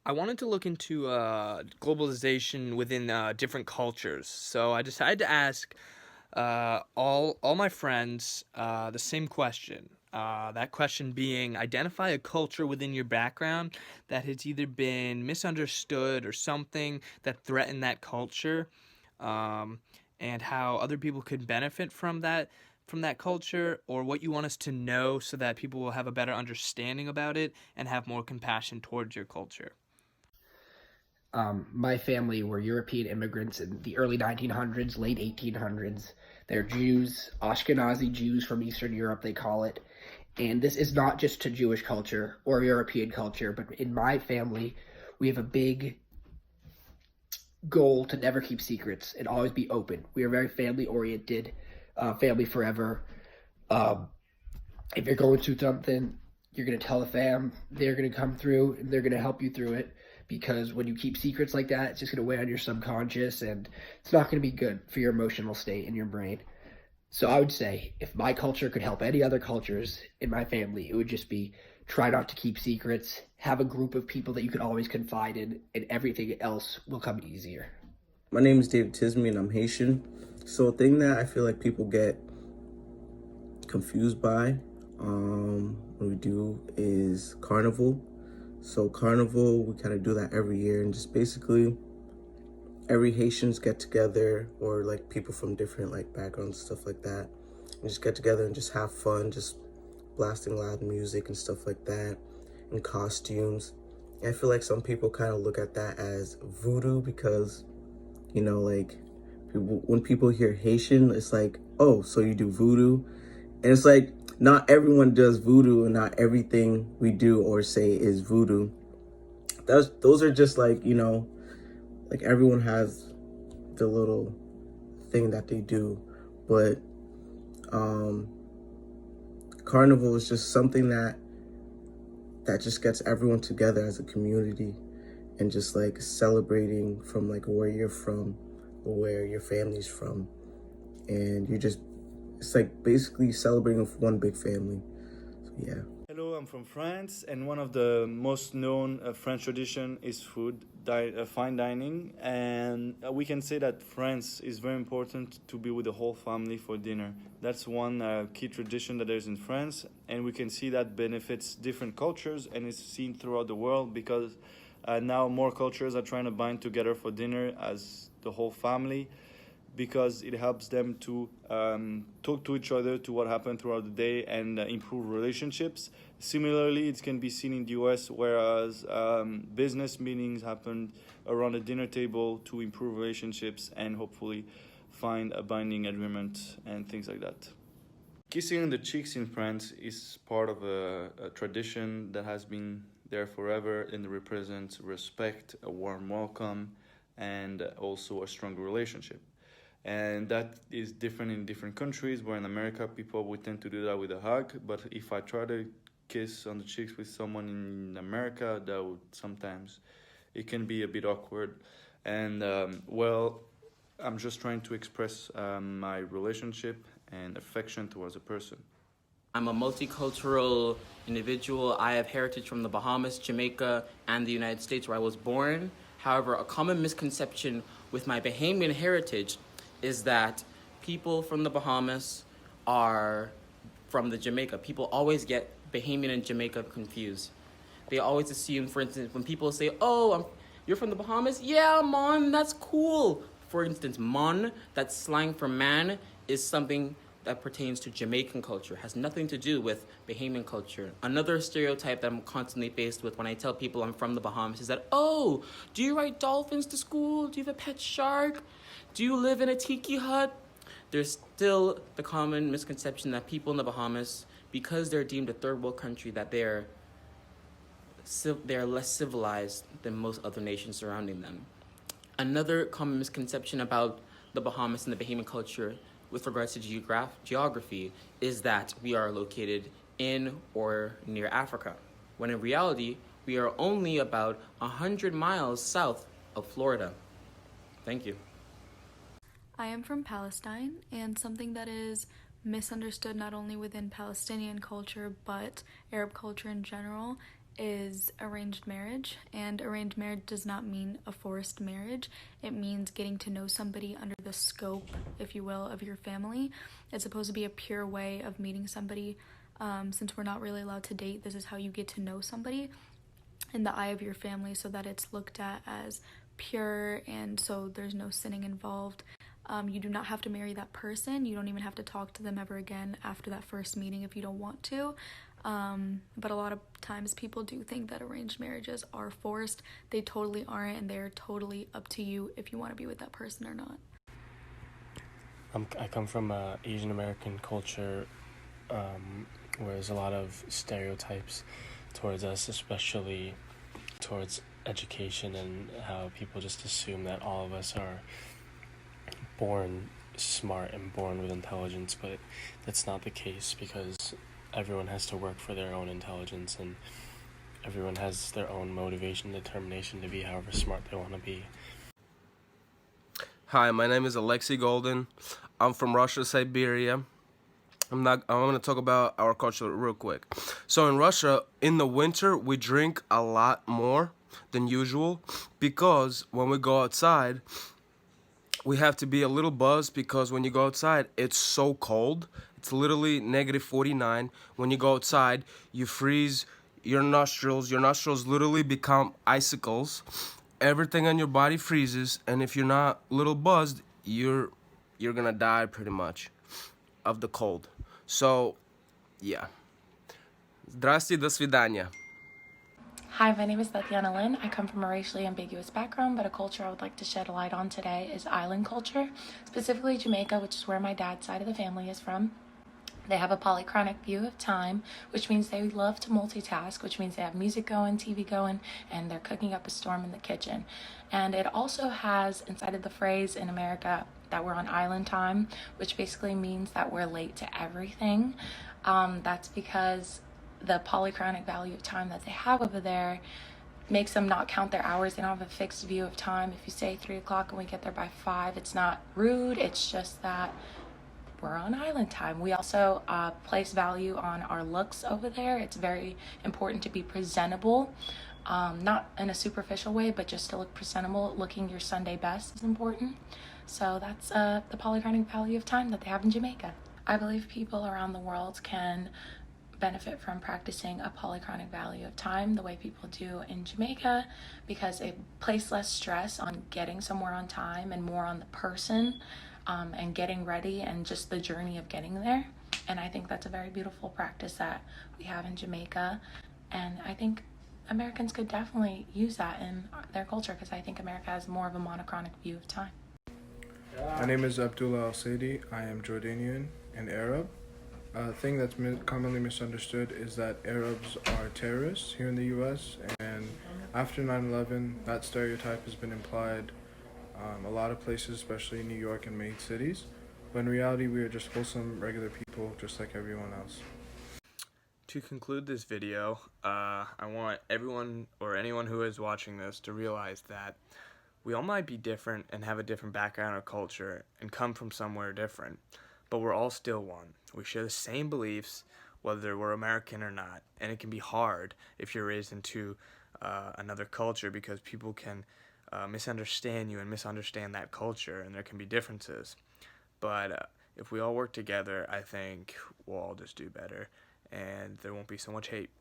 I wanted to look into globalization within different cultures. So I decided to ask all my friends the same question. That question being, identify a culture within your background that has either been misunderstood or something that threatened that culture, um, and how other people could benefit from that culture, or what you want us to know so that people will have a better understanding about it and have more compassion towards your culture. My family were European immigrants in the early 1900s, late 1800s. They're Jews, Ashkenazi Jews from Eastern Europe, they call it. And this is not just to Jewish culture or European culture, but in my family, we have a big goal to never keep secrets and always be open. We are very family oriented, family forever. Um, if you're going through something, you're going to tell the fam, they're going to come through and they're going to help you through it, because when you keep secrets like that, it's just going to weigh on your subconscious and it's not going to be good for your emotional state in your brain. So I would say if my culture could help any other cultures in my family, it would just be try not to keep secrets, have a group of people that you can always confide in, and everything else will come easier. My name is David Tisme and I'm Haitian. So a thing that I feel like people get confused by when we do is carnival. So carnival, we kind of do that every year, and just basically every Haitians get together, or like people from different like backgrounds, stuff like that, and just get together and just have fun, just blasting loud music and stuff like that, and costumes. And I feel like some people kind of look at that as voodoo because, like when people hear Haitian, it's like, oh, so you do voodoo? And it's like, not everyone does voodoo, and not everything we do or say is voodoo. Those are just like, like everyone has the little thing that they do. But um, carnival is just something that just gets everyone together as a community, and just like celebrating from like where you're from or where your family's from. And it's like basically celebrating with one big family. So yeah. Hello, I'm from France, and one of the most known French tradition is fine dining, and we can say that France is very important to be with the whole family for dinner. That's one key tradition that there's in France, and we can see that benefits different cultures, and it's seen throughout the world because now more cultures are trying to bind together for dinner as the whole family, because it helps them to talk to each other to what happened throughout the day and improve relationships. Similarly, it can be seen in the US, whereas business meetings happen around a dinner table to improve relationships and hopefully find a binding agreement and things like that. Kissing on the cheeks in France is part of a tradition that has been there forever and represents respect, a warm welcome, and also a strong relationship. And that is different in different countries, where in America people would tend to do that with a hug, but if I try to kiss on the cheeks with someone in America, that would sometimes it can be a bit awkward. And I'm just trying to express my relationship and affection towards a person. I'm a multicultural individual. I have heritage from the Bahamas, Jamaica, and the United States, where I was born. However, a common misconception with my Bahamian heritage is that people from the Bahamas are from the Jamaica. People always get Bahamian and Jamaica confused. They always assume, for instance, when people say, you're from the Bahamas? Yeah, man, that's cool. For instance, mon, that's slang for man, is something that pertains to Jamaican culture, has nothing to do with Bahamian culture. Another stereotype that I'm constantly faced with when I tell people I'm from the Bahamas is that, oh, do you ride dolphins to school? Do you have a pet shark? Do you live in a tiki hut? There's still the common misconception that people in the Bahamas, because they're deemed a third world country, that they're less civilized than most other nations surrounding them. Another common misconception about the Bahamas and the Bahamian culture with regards to geography is that we are located in or near Africa, when in reality, we are only about 100 miles south of Florida. Thank you. I am from Palestine, and something that is misunderstood not only within Palestinian culture but Arab culture in general is arranged marriage, and arranged marriage does not mean a forced marriage. It means getting to know somebody under the scope, if you will, of your family. It's supposed to be a pure way of meeting somebody. Since we're not really allowed to date, this is how you get to know somebody in the eye of your family, so that it's looked at as pure and so there's no sinning involved. You do not have to marry that person. You don't even have to talk to them ever again after that first meeting if you don't want to. But a lot of times people do think that arranged marriages are forced. They totally aren't, and they're totally up to you if you want to be with that person or not. I come from a Asian American culture where there's a lot of stereotypes towards us, especially towards education, and how people just assume that all of us are born smart and born with intelligence, but that's not the case, because everyone has to work for their own intelligence, and everyone has their own motivation, determination to be however smart they want to be. Hi, my name is Alexei Golden. I'm from Russia, Siberia. I'm going to talk about our culture real quick. So in Russia, in the winter, we drink a lot more than usual, because when we go outside, we have to be a little buzzed, because when you go outside, it's so cold. It's literally -49. When you go outside, you freeze your nostrils. Your nostrils literally become icicles. Everything on your body freezes, and if you're not a little buzzed, you're gonna die pretty much of the cold. So, yeah. Здрасте, до свидания. Hi, my name is Tatiana Lynn. I come from a racially ambiguous background, but a culture I would like to shed a light on today is island culture, specifically Jamaica, which is where my dad's side of the family is from. They have a polychronic view of time, which means they love to multitask, which means they have music going, TV going, and they're cooking up a storm in the kitchen. And it also has inside of the phrase in America that we're on island time, which basically means that we're late to everything. That's because the polychronic value of time that they have over there makes them not count their hours. They don't have a fixed view of time. If you say 3 o'clock and we get there by 5, it's not rude. It's just that we're on island time. We also place value on our looks over there. It's very important to be presentable, not in a superficial way, but just to look presentable. Looking your Sunday best is important. So that's the polychronic value of time that they have in Jamaica. I believe people around the world can benefit from practicing a polychronic value of time the way people do in Jamaica, because it places less stress on getting somewhere on time and more on the person and getting ready and just the journey of getting there. And I think that's a very beautiful practice that we have in Jamaica, and I think Americans could definitely use that in their culture, because I think America has more of a monochronic view of time. My name is Abdullah Al-Saidi. I am Jordanian and Arab. A thing that's commonly misunderstood is that Arabs are terrorists here in the U.S., and after 9/11, that stereotype has been implied a lot of places, especially New York and main cities. But in reality, we are just wholesome, regular people, just like everyone else. To conclude this video, I want everyone or anyone who is watching this to realize that we all might be different and have a different background or culture and come from somewhere different, but we're all still one. We share the same beliefs, whether we're American or not, and it can be hard if you're raised into another culture, because people can misunderstand you and misunderstand that culture, and there can be differences. But if we all work together, I think we'll all just do better, and there won't be so much hate.